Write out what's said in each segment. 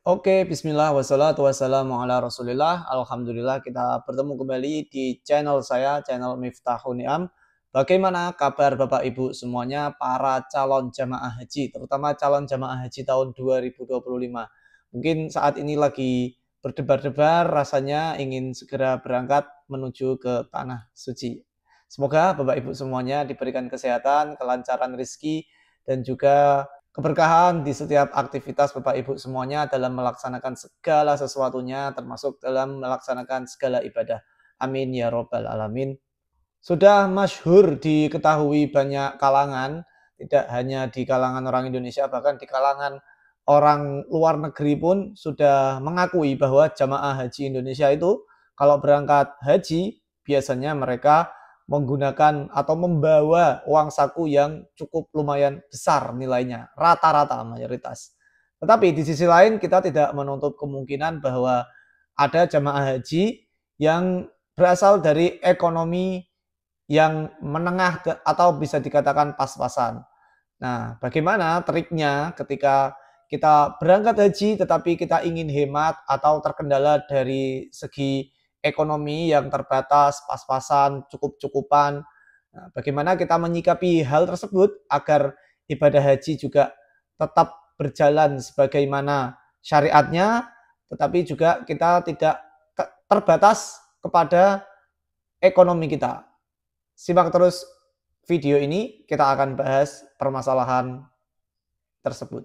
Oke, bismillah, wassalatu wassalamu ala rasulillah. Alhamdulillah kita bertemu kembali di channel saya, channel Miftahul Ni'am. Bagaimana kabar Bapak Ibu semuanya, para calon jamaah haji, terutama calon jamaah haji tahun 2025. Mungkin saat ini lagi berdebar-debar, rasanya ingin segera berangkat menuju ke Tanah Suci. Semoga Bapak Ibu semuanya diberikan kesehatan, kelancaran rezeki, dan juga keberkahan di setiap aktivitas Bapak Ibu semuanya dalam melaksanakan segala sesuatunya, termasuk dalam melaksanakan segala ibadah. Amin ya robbal alamin. Sudah masyhur diketahui banyak kalangan, tidak hanya di kalangan orang Indonesia, bahkan di kalangan orang luar negeri pun sudah mengakui bahwa jamaah haji Indonesia itu kalau berangkat haji biasanya mereka menggunakan atau membawa uang saku yang cukup lumayan besar nilainya, rata-rata mayoritas. Tetapi di sisi lain kita tidak menutup kemungkinan bahwa ada jamaah haji yang berasal dari ekonomi yang menengah atau bisa dikatakan pas-pasan. Nah, bagaimana triknya ketika kita berangkat haji tetapi kita ingin hemat atau terkendala dari segi ekonomi yang terbatas, pas-pasan, cukup-cukupan. Nah, bagaimana kita menyikapi hal tersebut agar ibadah haji juga tetap berjalan sebagaimana syariatnya, tetapi juga kita tidak terbatas kepada ekonomi kita. Simak terus video ini, kita akan bahas permasalahan tersebut.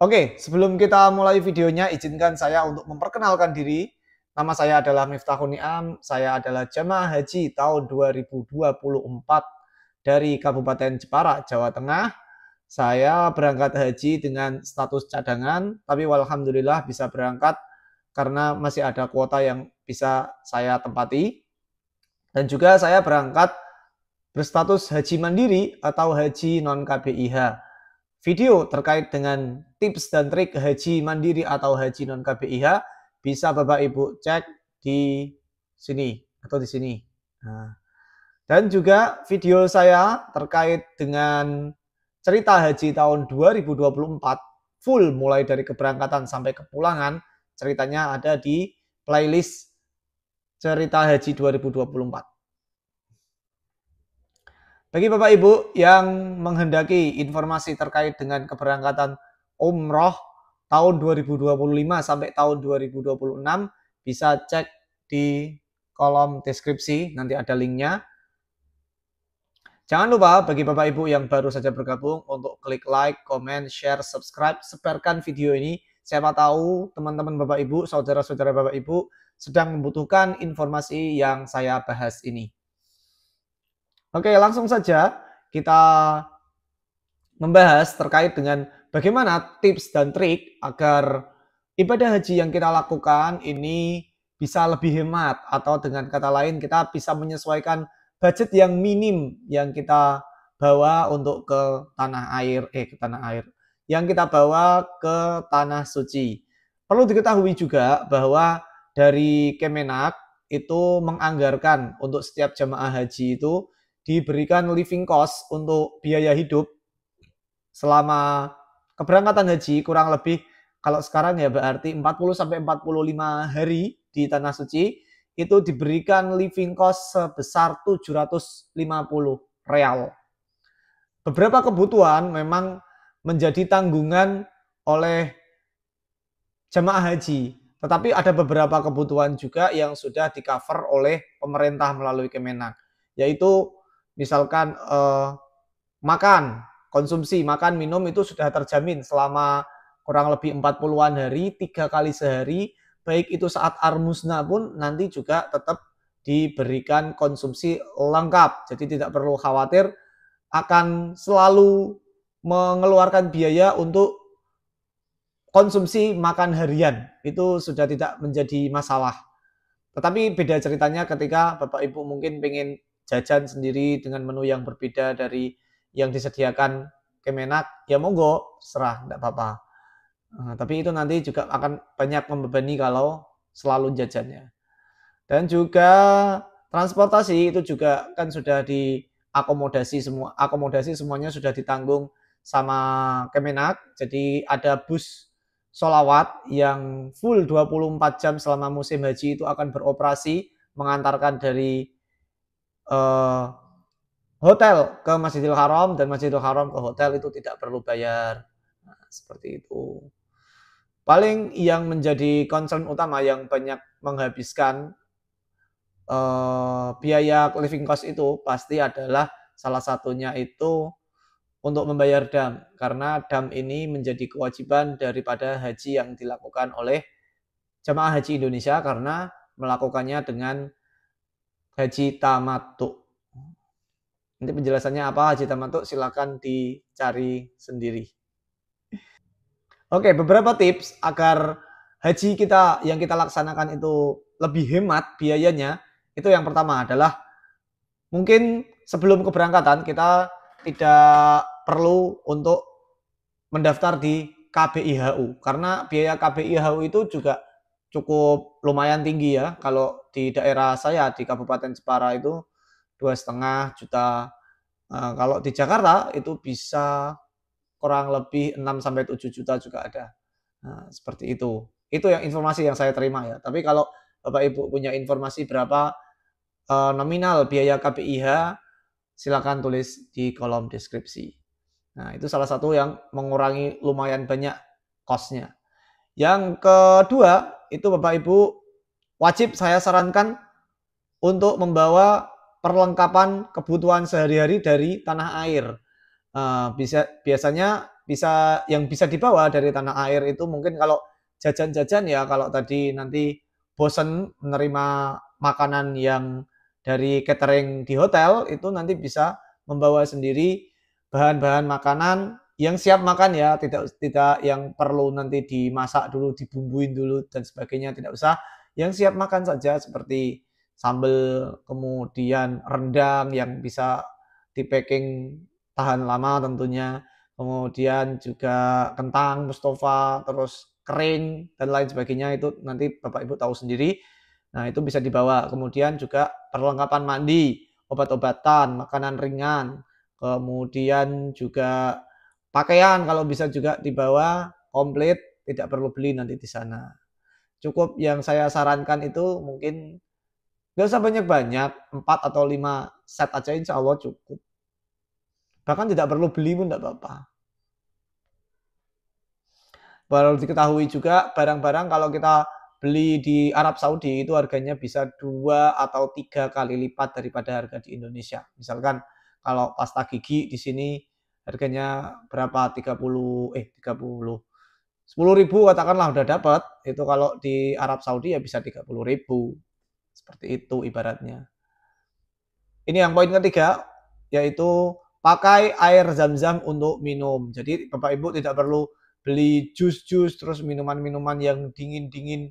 Oke, sebelum kita mulai videonya, izinkan saya untuk memperkenalkan diri. Nama saya adalah Miftahul Ni'am, saya adalah jamaah haji tahun 2024 dari Kabupaten Jepara, Jawa Tengah. Saya berangkat haji dengan status cadangan, tapi alhamdulillah bisa berangkat karena masih ada kuota yang bisa saya tempati. Dan juga saya berangkat berstatus haji mandiri atau haji non-KBIH. Video terkait dengan tips dan trik haji mandiri atau haji non-KBIH bisa Bapak Ibu cek di sini atau di sini. Nah, dan juga video saya terkait dengan cerita haji tahun 2024 full mulai dari keberangkatan sampai kepulangan, ceritanya ada di playlist cerita haji 2024. Bagi Bapak Ibu yang menghendaki informasi terkait dengan keberangkatan umroh tahun 2025 sampai tahun 2026 bisa cek di kolom deskripsi, nanti ada linknya. Jangan lupa bagi Bapak Ibu yang baru saja bergabung untuk klik like, comment, share, subscribe, sebarkan video ini. Siapa tahu teman-teman Bapak Ibu, saudara-saudara Bapak Ibu sedang membutuhkan informasi yang saya bahas ini. Oke, langsung saja kita membahas terkait dengan bagaimana tips dan trik agar ibadah haji yang kita lakukan ini bisa lebih hemat, atau dengan kata lain kita bisa menyesuaikan budget yang minim yang kita bawa untuk ke tanah air, yang kita bawa ke tanah suci. Perlu diketahui juga bahwa dari Kemenak itu menganggarkan untuk setiap jamaah haji itu diberikan living cost untuk biaya hidup selama keberangkatan haji, kurang lebih kalau sekarang ya berarti 40-45 hari di Tanah Suci, itu diberikan living cost sebesar 750 real. Beberapa kebutuhan memang menjadi tanggungan oleh jamaah haji, tetapi ada beberapa kebutuhan juga yang sudah di-cover oleh pemerintah melalui Kemenak, yaitu misalkan makan, konsumsi, makan, minum itu sudah terjamin selama kurang lebih 40-an hari, 3 kali sehari, baik itu saat armusna pun nanti juga tetap diberikan konsumsi lengkap. Jadi tidak perlu khawatir akan selalu mengeluarkan biaya untuk konsumsi makan harian. Itu sudah tidak menjadi masalah. Tetapi beda ceritanya ketika Bapak Ibu mungkin pengen jajan sendiri dengan menu yang berbeda dari yang disediakan Kemenak, ya monggo, serah, tidak apa-apa. Tapi itu nanti juga akan banyak membebani kalau selalu jajannya. Dan juga transportasi itu juga kan sudah diakomodasi semua, akomodasi semuanya sudah ditanggung sama Kemenak. Jadi ada bus sholawat yang full 24 jam selama musim haji itu akan beroperasi mengantarkan dari hotel ke Masjidil Haram dan Masjidil Haram ke hotel itu tidak perlu bayar. Nah, seperti itu. Paling yang menjadi concern utama yang banyak menghabiskan biaya living cost itu pasti adalah salah satunya itu untuk membayar dam. Karena dam ini menjadi kewajiban daripada haji yang dilakukan oleh jamaah haji Indonesia karena melakukannya dengan haji tamattu. Nanti penjelasannya apa haji tamattu silakan dicari sendiri. Oke, beberapa tips agar haji kita yang kita laksanakan itu lebih hemat biayanya. Itu yang pertama adalah mungkin sebelum keberangkatan kita tidak perlu untuk mendaftar di KBIHU karena biaya KBIHU itu juga cukup lumayan tinggi ya. Kalau di daerah saya di Kabupaten Jepara itu 2,5 juta. Kalau di Jakarta itu bisa kurang lebih 6 sampai 7 juta juga ada. Nah, seperti itu. Itu yang informasi yang saya terima ya. Tapi kalau Bapak Ibu punya informasi berapa nominal biaya KBIH, silakan tulis di kolom deskripsi. Nah, itu salah satu yang mengurangi lumayan banyak cost-nya. Yang kedua, itu Bapak Ibu wajib saya sarankan untuk membawa perlengkapan kebutuhan sehari-hari dari tanah air. Biasanya yang bisa dibawa dari tanah air itu mungkin kalau jajan-jajan ya, kalau tadi nanti bosen menerima makanan yang dari catering di hotel, itu nanti bisa membawa sendiri bahan-bahan makanan yang siap makan ya, tidak yang perlu nanti dimasak dulu, dibumbuin dulu dan sebagainya, tidak usah. Yang siap makan saja seperti sambal, kemudian rendang yang bisa di-packing tahan lama tentunya, kemudian juga kentang Mustofa, terus kering dan lain sebagainya itu nanti Bapak Ibu tahu sendiri. Nah, itu bisa dibawa. Kemudian juga perlengkapan mandi, obat-obatan, makanan ringan, kemudian juga pakaian kalau bisa juga dibawa komplit, tidak perlu beli nanti di sana. Cukup yang saya sarankan itu mungkin nggak usah banyak-banyak, 4 atau 5 set aja insya Allah cukup. Bahkan tidak perlu beli pun tidak apa-apa. Perlu diketahui juga barang-barang kalau kita beli di Arab Saudi itu harganya bisa 2 atau 3 kali lipat daripada harga di Indonesia. Misalkan kalau pasta gigi di sini harganya berapa? 10.000 katakanlah udah dapat. Itu kalau di Arab Saudi ya bisa 30.000. Seperti itu ibaratnya. Ini yang poin ketiga, yaitu pakai air zam-zam untuk minum. Jadi Bapak Ibu tidak perlu beli jus-jus terus minuman-minuman yang dingin-dingin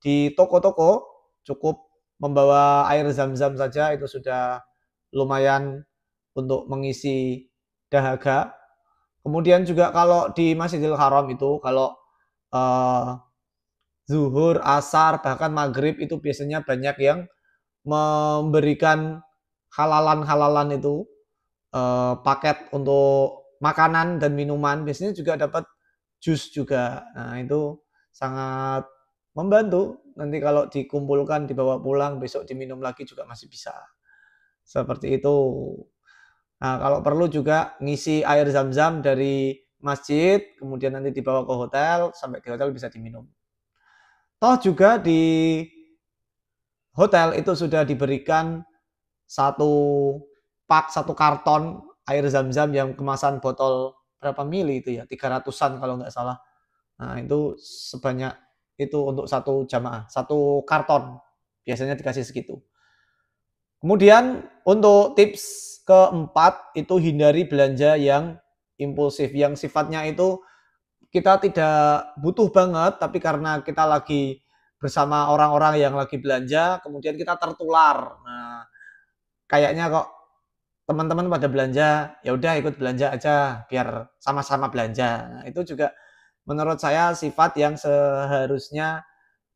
di toko-toko, cukup membawa air zam-zam saja itu sudah lumayan untuk mengisi dahaga. Kemudian juga kalau di Masjidil Haram itu kalau zuhur, asar, bahkan maghrib itu biasanya banyak yang memberikan halalan-halalan itu paket untuk makanan dan minuman, biasanya juga dapat jus juga. Nah, itu sangat membantu. Nanti kalau dikumpulkan, dibawa pulang, besok diminum lagi juga masih bisa. Seperti itu. Nah, kalau perlu juga ngisi air zam-zam dari masjid, kemudian nanti dibawa ke hotel, sampai di hotel bisa diminum. Toh juga di hotel itu sudah diberikan satu karton air zam-zam yang kemasan botol berapa mili itu ya, 300-an kalau nggak salah. Nah, itu sebanyak itu untuk satu jamaah, satu karton. Biasanya dikasih segitu. Kemudian untuk tips keempat itu hindari belanja yang impulsif, yang sifatnya itu kita tidak butuh banget, tapi karena kita lagi bersama orang-orang yang lagi belanja, kemudian kita tertular. Nah, kayaknya kok teman-teman pada belanja, ya udah ikut belanja aja biar sama-sama belanja. Nah, itu juga menurut saya sifat yang seharusnya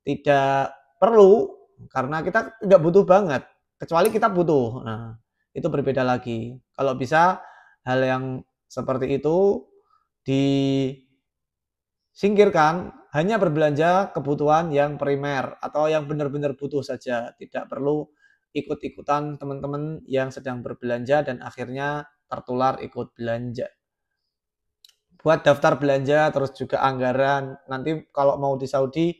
tidak perlu karena kita tidak butuh banget. kecuali kita butuh. Nah, itu berbeda lagi. Kalau bisa hal yang seperti itu disingkirkan, hanya berbelanja kebutuhan yang primer atau yang benar-benar butuh saja. Tidak perlu ikut-ikutan teman-teman yang sedang berbelanja dan akhirnya tertular ikut belanja. Buat daftar belanja, terus juga anggaran. Nanti kalau mau di Saudi,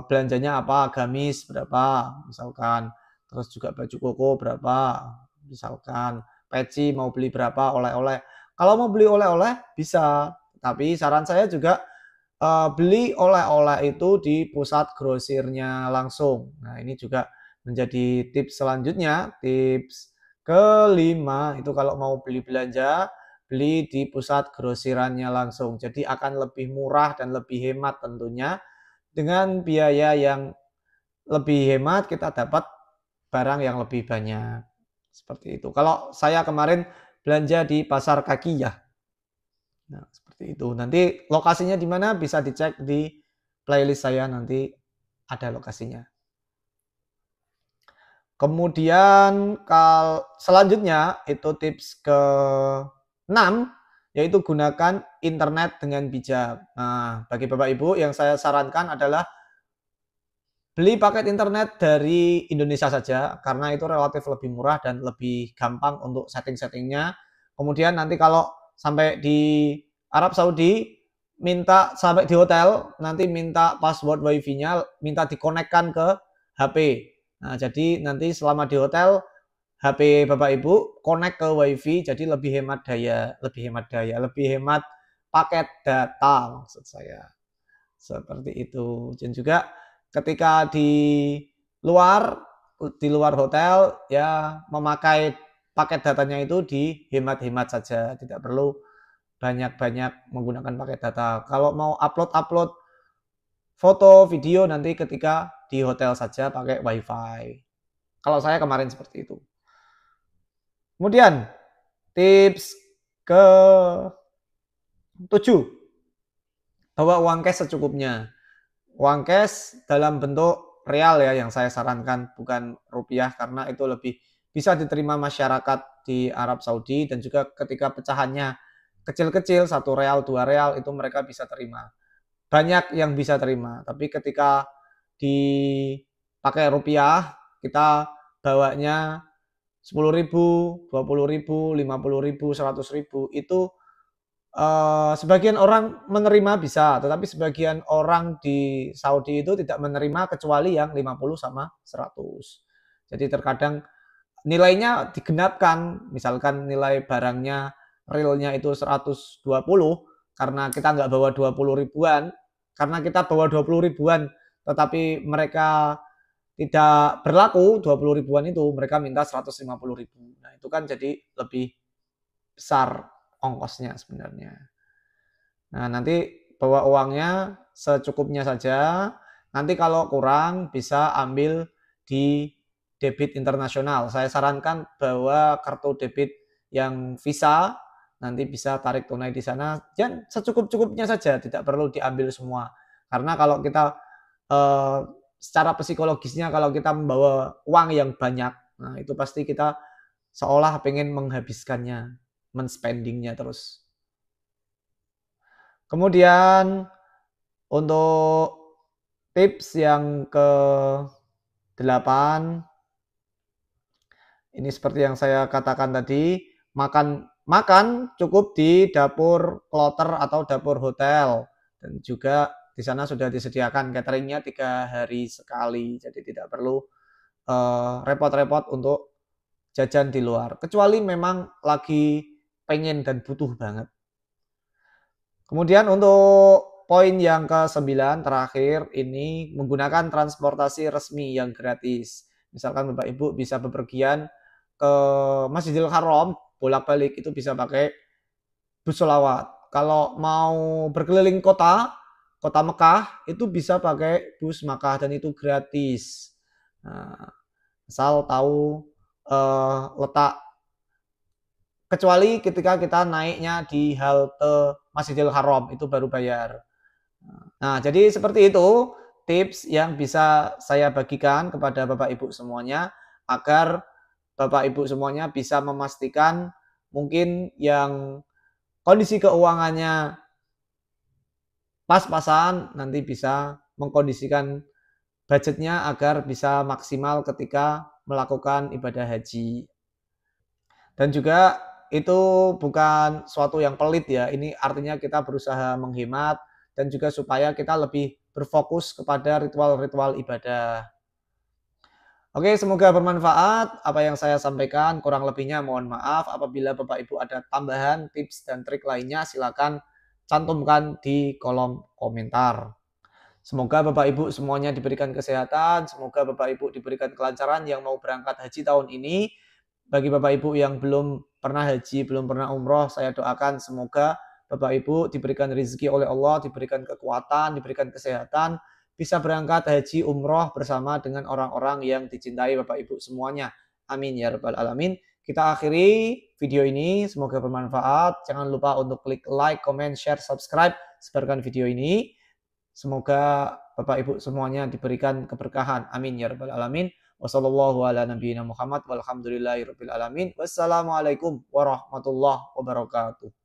belanjanya apa, gamis berapa, misalkan. Terus juga baju koko berapa, misalkan. Peci mau beli berapa, oleh-oleh. Kalau mau beli oleh-oleh bisa, tapi saran saya juga beli oleh-oleh itu di pusat grosirnya langsung. Nah, ini juga menjadi tips selanjutnya. Tips kelima itu kalau mau beli belanja, beli di pusat grosirannya langsung. Jadi akan lebih murah dan lebih hemat tentunya. Dengan biaya yang lebih hemat kita dapat barang yang lebih banyak. Seperti itu. Kalau saya kemarin belanja di Pasar Kaki ya. Nah, seperti itu. Nanti lokasinya di mana bisa dicek di playlist saya, nanti ada lokasinya. Kemudian selanjutnya itu tips ke-6, yaitu gunakan internet dengan bijak. Nah, bagi Bapak Ibu yang saya sarankan adalah beli paket internet dari Indonesia saja, karena itu relatif lebih murah dan lebih gampang untuk setting-settingnya. Kemudian nanti kalau sampai di Arab Saudi, minta sampai di hotel, nanti minta password wifi-nya, minta dikonekkan ke HP. Nah, jadi nanti selama di hotel, HP Bapak Ibu connect ke wifi, jadi lebih hemat daya, lebih hemat paket data maksud saya. Seperti itu. Dan juga ketika di luar hotel ya memakai paket datanya itu dihemat-hemat saja, tidak perlu banyak-banyak menggunakan paket data. Kalau mau upload foto, video nanti ketika di hotel saja pakai wifi. Kalau saya kemarin seperti itu. Kemudian tips ke-7, bawa uang cash secukupnya. Uang cash dalam bentuk real ya yang saya sarankan, bukan rupiah, karena itu lebih bisa diterima masyarakat di Arab Saudi, dan juga ketika pecahannya kecil-kecil, 1 real, 2 real, itu mereka bisa terima. Banyak yang bisa terima, tapi ketika dipakai rupiah, kita bawanya 10.000, 20.000, 50.000, 100.000, itu sebagian orang menerima bisa, tetapi sebagian orang di Saudi itu tidak menerima kecuali yang 50 sama 100. Jadi terkadang nilainya digenapkan, misalkan nilai barangnya realnya itu 120, karena kita nggak bawa 20 ribuan, karena kita bawa 20 ribuan, tetapi mereka tidak berlaku 20 ribuan itu, mereka minta 150 ribu. Nah, itu kan jadi lebih besar ongkosnya sebenarnya. Nah, nanti bawa uangnya secukupnya saja. Nanti kalau kurang bisa ambil di debit internasional. Saya sarankan bawa kartu debit yang Visa, nanti bisa tarik tunai di sana. Dan secukup-cukupnya saja, tidak perlu diambil semua. Karena kalau kita secara psikologisnya, kalau kita membawa uang yang banyak, nah itu pasti kita seolah pengen menghabiskannya, men-spendingnya terus. Kemudian untuk tips yang ke-8, ini seperti yang saya katakan tadi, makan cukup di dapur kloter atau dapur hotel, dan juga di sana sudah disediakan cateringnya 3 hari sekali, jadi tidak perlu repot-repot untuk jajan di luar, kecuali memang lagi pengen dan butuh banget. Kemudian untuk poin yang ke-9 terakhir, ini menggunakan transportasi resmi yang gratis. Misalkan Bapak Ibu bisa bepergian ke Masjidil Haram, bolak-balik itu bisa pakai bus sholawat. Kalau mau berkeliling kota Mekah, itu bisa pakai bus Makkah dan itu gratis. Nah, asal tahu letak, kecuali ketika kita naiknya di halte Masjidil Haram, itu baru bayar. Nah, jadi seperti itu tips yang bisa saya bagikan kepada Bapak Ibu semuanya. agar Bapak Ibu semuanya bisa memastikan mungkin yang kondisi keuangannya pas-pasan nanti bisa mengkondisikan budgetnya agar bisa maksimal ketika melakukan ibadah haji. Dan juga itu bukan suatu yang pelit ya, ini artinya kita berusaha menghemat dan juga supaya kita lebih berfokus kepada ritual-ritual ibadah. Oke, semoga bermanfaat apa yang saya sampaikan. Kurang lebihnya mohon maaf. Apabila Bapak Ibu ada tambahan tips dan trik lainnya, silakan cantumkan di kolom komentar. Semoga Bapak Ibu semuanya diberikan kesehatan, semoga Bapak Ibu diberikan kelancaran yang mau berangkat haji tahun ini. Bagi Bapak Ibu yang belum pernah haji, belum pernah umroh, saya doakan semoga Bapak Ibu diberikan rezeki oleh Allah, diberikan kekuatan, diberikan kesehatan, bisa berangkat haji umroh bersama dengan orang-orang yang dicintai Bapak Ibu semuanya. Amin ya rabbal alamin. Kita akhiri video ini, semoga bermanfaat. Jangan lupa untuk klik like, comment, share, subscribe, sebarkan video ini. Semoga Bapak Ibu semuanya diberikan keberkahan. Amin ya rabbal alamin. Wassallallahu ala nabiyina Muhammad walhamdulillahirabbil alamin. Wassalamualaikum warahmatullahi wabarakatuh.